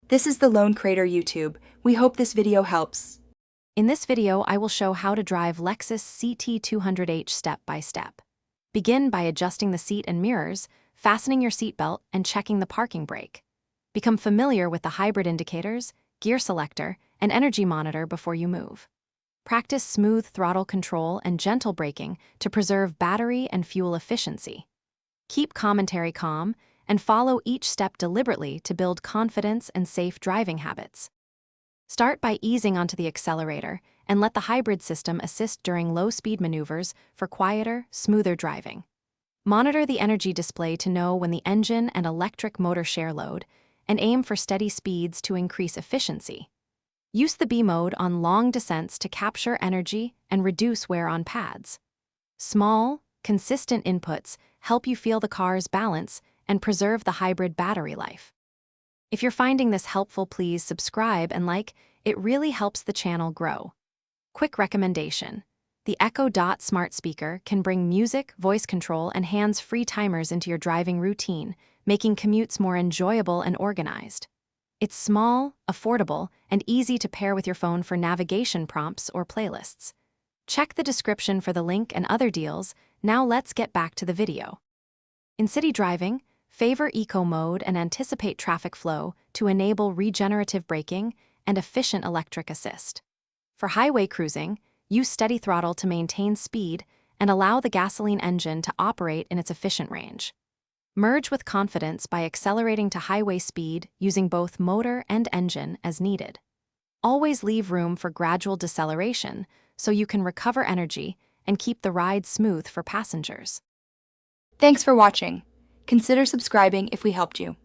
This is the Lone Crater YouTube. We hope this video helps. In this video, I will show how to drive Lexus CT200h step by step. Begin by adjusting the seat and mirrors, fastening your seatbelt, and checking the parking brake. Become familiar with the hybrid indicators, gear selector, and energy monitor before you move. Practice smooth throttle control and gentle braking to preserve battery and fuel efficiency. Keep commentary calm and follow each step deliberately to build confidence and safe driving habits. Start by easing onto the accelerator and let the hybrid system assist during low-speed maneuvers for quieter, smoother driving. Monitor the energy display to know when the engine and electric motor share load, and aim for steady speeds to increase efficiency. Use the B mode on long descents to capture energy and reduce wear on pads. Small, consistent inputs help you feel the car's balance and preserve the hybrid battery life. If you're finding this helpful, please subscribe and like. It really helps the channel grow. Quick recommendation: the Echo Dot smart speaker can bring music, voice control, and hands-free timers into your driving routine, making commutes more enjoyable and organized. It's small, affordable, and easy to pair with your phone for navigation prompts or playlists. Check the description for the link and other deals. Now let's get back to the video. In city driving, favor eco mode and anticipate traffic flow to enable regenerative braking and efficient electric assist. For highway cruising, use steady throttle to maintain speed and allow the gasoline engine to operate in its efficient range. Merge with confidence by accelerating to highway speed using both motor and engine as needed. Always leave room for gradual deceleration so you can recover energy and keep the ride smooth for passengers. Thanks for watching. Consider subscribing if we helped you.